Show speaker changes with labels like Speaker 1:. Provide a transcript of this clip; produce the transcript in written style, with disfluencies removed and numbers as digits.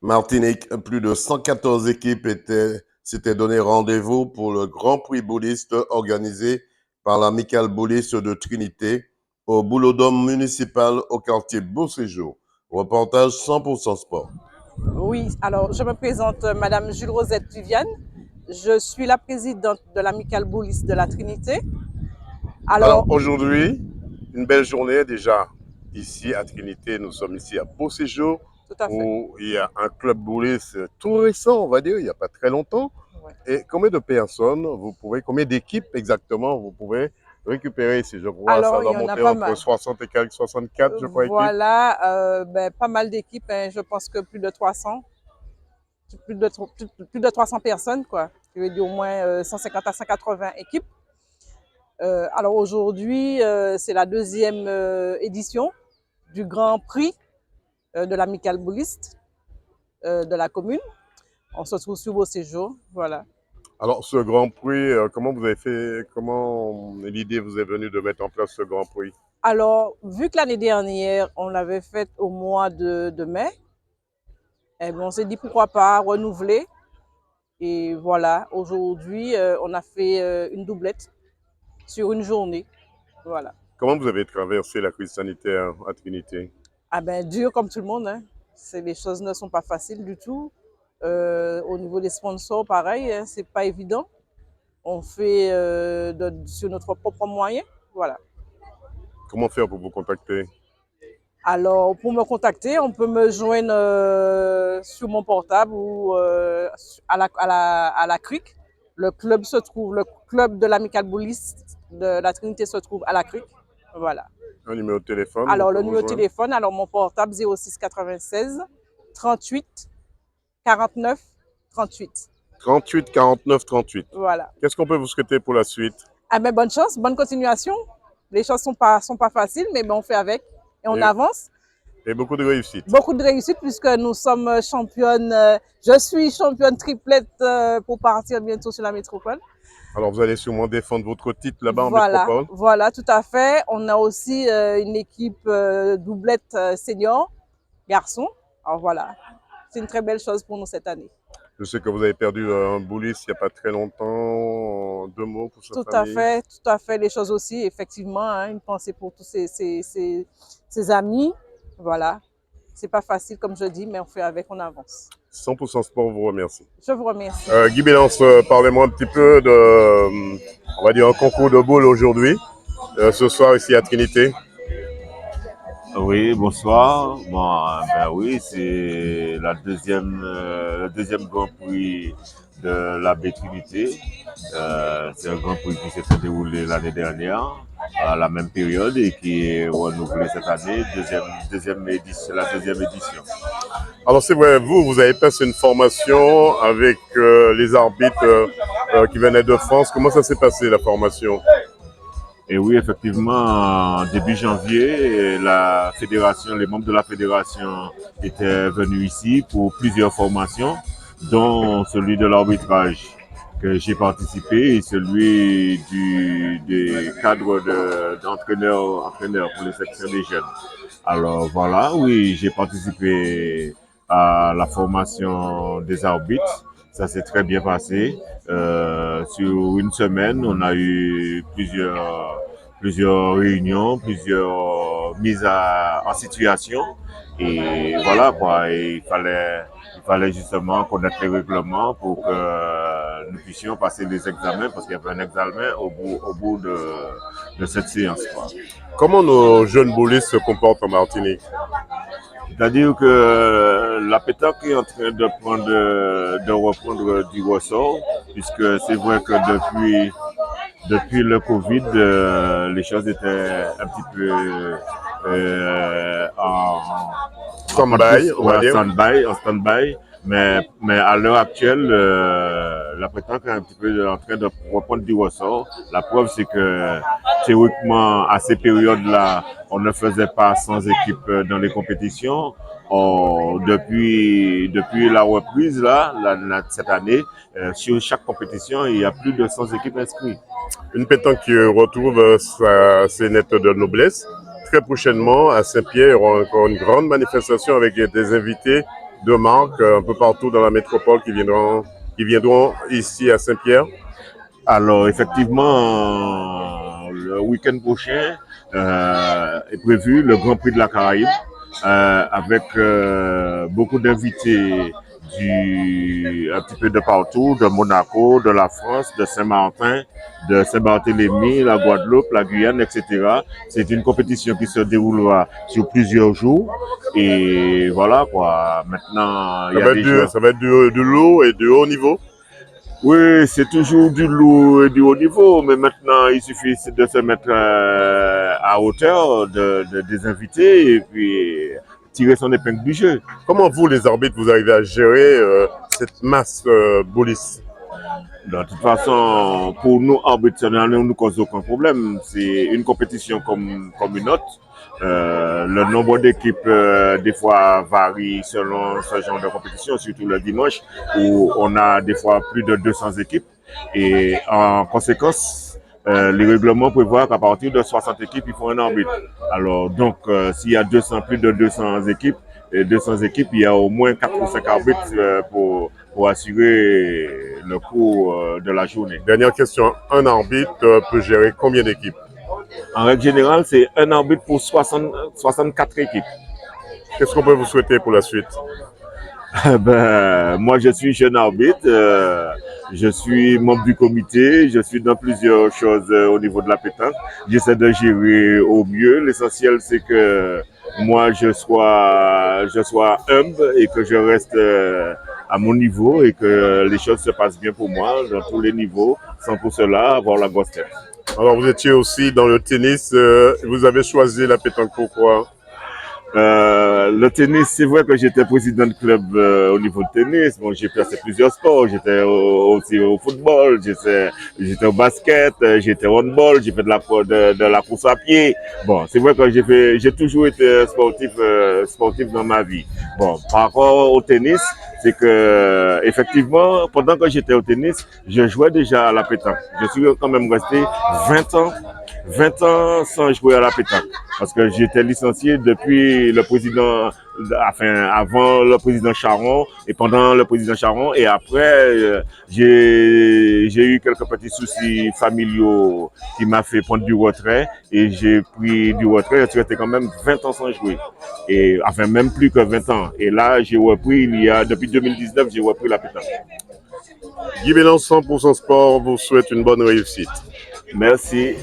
Speaker 1: Martinique, plus de 114 équipes s'étaient donné rendez-vous pour le Grand Prix bouliste organisé par l'Amicale bouliste de Trinité au Boulodrome municipal au quartier Beau Séjour. Reportage 100% sport.
Speaker 2: Oui, alors je me présente Madame Jules Rosette Viviane. Je suis la présidente de l'Amicale bouliste de la Trinité.
Speaker 1: Alors aujourd'hui, une belle journée déjà ici à Trinité. Nous sommes ici à Beau Séjour
Speaker 2: Tout à fait.
Speaker 1: où il y a un club bouliste tout récent, on va dire, il n'y a pas très longtemps.
Speaker 2: Ouais.
Speaker 1: Et combien de personnes combien d'équipes exactement vous pouvez récupérer ici? Je crois ça
Speaker 2: Alors, il
Speaker 1: doit
Speaker 2: y en a
Speaker 1: monter
Speaker 2: pas
Speaker 1: entre
Speaker 2: mal.
Speaker 1: 60 et quelques, 64, je crois, équipes.
Speaker 2: Voilà, pas mal d'équipes. Je pense que plus de 300, plus de 300 personnes, quoi. Je veux dire au moins 150 à 180 équipes. Alors aujourd'hui, c'est la deuxième édition du Grand Prix de l'Amicale bouliste de la commune. On se trouve sur Beau Séjour, voilà.
Speaker 1: Alors ce Grand Prix, comment vous avez fait, comment l'idée vous est venue de mettre en place ce Grand Prix?
Speaker 2: Alors, vu que l'année dernière, on l'avait faite au mois de mai, eh bien, on s'est dit pourquoi pas renouveler. Et voilà, aujourd'hui, on a fait une doublette sur une journée. Voilà.
Speaker 1: Comment vous avez traversé la crise sanitaire à Trinité?
Speaker 2: Ah ben, dur comme tout le monde, hein. Les choses ne sont pas faciles du tout. Au niveau des sponsors, pareil, hein, c'est pas évident. On fait sur notre propre moyen. Voilà.
Speaker 1: Comment faire pour vous contacter?
Speaker 2: Alors, pour me contacter, on peut me joindre sur mon portable ou à la CRIC. Le club de l'Amicale bouliste de la Trinité se trouve à la CRIC. Voilà.
Speaker 1: Un numéro de téléphone, on
Speaker 2: Alors,
Speaker 1: peut
Speaker 2: le
Speaker 1: vous
Speaker 2: numéro de
Speaker 1: joindre?
Speaker 2: téléphone, alors mon portable 06 96 38 49 38.
Speaker 1: 38 49 38.
Speaker 2: Voilà.
Speaker 1: Qu'est-ce qu'on peut vous souhaiter pour la suite?
Speaker 2: Ah ben, bonne chance, bonne continuation. Les choses sont pas faciles, mais ben, on fait avec et on
Speaker 1: Et,
Speaker 2: avance.
Speaker 1: et beaucoup de réussite.
Speaker 2: Beaucoup de réussite puisque nous sommes championnes. Je suis championne triplette pour partir bientôt sur la métropole.
Speaker 1: Alors vous allez sûrement défendre votre titre là-bas en
Speaker 2: Voilà,
Speaker 1: métropole.
Speaker 2: voilà, tout à fait. On a aussi une équipe doublette senior, garçon. Alors voilà, c'est une très belle chose pour nous cette année.
Speaker 1: Je sais que vous avez perdu un bouliste il n'y a pas très longtemps. Deux mots pour sa famille.
Speaker 2: Tout à fait. Les choses aussi, effectivement, hein, une pensée pour tous ses amis. Voilà, c'est pas facile comme je dis, mais on fait avec, on avance.
Speaker 1: 100% Sport vous remercie.
Speaker 2: Je vous remercie.
Speaker 1: Guy Bélance, parlez-moi un petit peu de, on va dire, un concours de boule aujourd'hui, ce soir ici à Trinité.
Speaker 3: Oui, bonsoir. Bon, ben oui, c'est le deuxième Grand Prix de la baie Trinité. C'est un Grand Prix qui s'est déroulé l'année dernière à la même période et qui est renouvelé cette année, deuxième édition, la deuxième édition.
Speaker 1: Alors c'est vrai, vous avez passé une formation avec les arbitres qui venaient de France. Comment ça s'est passé la formation?
Speaker 3: Et oui, effectivement, début janvier, les membres de la fédération étaient venus ici pour plusieurs formations, dont celui de l'arbitrage que j'ai participé et celui des cadres d'entraîneurs pour les sections des jeunes. Alors voilà, oui, j'ai participé à la formation des arbitres. Ça s'est très bien passé. Sur une semaine, on a eu plusieurs réunions, plusieurs mises en situation. Et voilà, quoi. Et il fallait justement connaître les règlements pour que nous puissions passer les examens, parce qu'il y avait un examen au bout de cette séance, quoi.
Speaker 1: Comment nos jeunes boulistes se comportent en Martinique?
Speaker 3: C'est-à-dire que la pétanque est en train de reprendre du ressort, puisque c'est vrai que depuis le Covid, les choses étaient un petit peu en stand-by. Mais à l'heure actuelle, la pétanque est un petit peu en train de reprendre du ressort. La preuve, c'est que théoriquement, à ces périodes-là, on ne faisait pas 100 équipes dans les compétitions. Depuis la reprise, cette année, sur chaque compétition, il y a plus de 100 équipes inscrites.
Speaker 1: Une pétanque qui retrouve ses lettres de noblesse. Très prochainement, à Saint-Pierre, il y aura encore une grande manifestation avec des invités de marque un peu partout dans la métropole qui viendront ici à Saint-Pierre?
Speaker 3: Alors, effectivement, le week-end prochain est prévu le Grand Prix de la Caraïbe avec beaucoup d'invités un petit peu de partout, de Monaco, de la France, de Saint-Martin, de Saint-Barthélemy, la Guadeloupe, la Guyane, etc. C'est une compétition qui se déroulera sur plusieurs jours. Et voilà quoi. Maintenant, il y a des joueurs.
Speaker 1: Ça va être du lourd et du haut niveau?
Speaker 3: Oui, c'est toujours du lourd et du haut niveau, mais maintenant, il suffit de se mettre à hauteur des invités et puis tirer son épingle du jeu.
Speaker 1: Comment vous, les arbitres, vous arrivez à gérer cette masse bouliste?
Speaker 3: De toute façon, pour nous, arbitres, ça ne nous cause aucun problème. C'est une compétition comme une autre. Le nombre d'équipes, des fois, varie selon ce genre de compétition, surtout le dimanche, où on a des fois plus de 200 équipes. Et en conséquence, les règlements prévoient qu'à partir de 60 équipes, il faut un arbitre. Alors, donc, s'il y a plus de 200 équipes, il y a au moins 4 ou 5 arbitres pour assurer le cours de la journée.
Speaker 1: Dernière question, un arbitre peut gérer combien d'équipes?
Speaker 3: En règle générale, c'est un arbitre pour 64 équipes.
Speaker 1: Qu'est-ce qu'on peut vous souhaiter pour la suite?
Speaker 3: Moi, je suis jeune arbitre, je suis membre du comité, je suis dans plusieurs choses au niveau de la pétanque. J'essaie de gérer au mieux. L'essentiel, c'est que moi, je sois humble et que je reste à mon niveau et que les choses se passent bien pour moi dans tous les niveaux, sans pour cela avoir la grosse tête.
Speaker 1: Alors, vous étiez aussi dans le tennis. Vous avez choisi la pétanque, pourquoi?
Speaker 3: Le tennis, c'est vrai que j'étais président de club au niveau de tennis. Bon, j'ai fait plusieurs sports. J'étais aussi au football, j'étais au basket, j'étais au handball, j'ai fait de la course à pied. Bon, c'est vrai que j'ai toujours été sportif dans ma vie. Bon, par rapport au tennis, c'est que effectivement, pendant que j'étais au tennis, je jouais déjà à la pétanque. Je suis quand même resté 20 ans sans jouer à la pétanque. Parce que j'étais licencié depuis avant le président Charon et pendant le président Charon. Et après, j'ai eu quelques petits soucis familiaux qui m'a fait prendre du retrait. Et j'ai pris du retrait. Je suis resté quand même 20 ans sans jouer. Et enfin, même plus que 20 ans. Et là, j'ai repris, depuis 2019, j'ai repris la pétanque.
Speaker 1: Guy Bélan, 100% Sport vous souhaite une bonne réussite.
Speaker 3: Merci.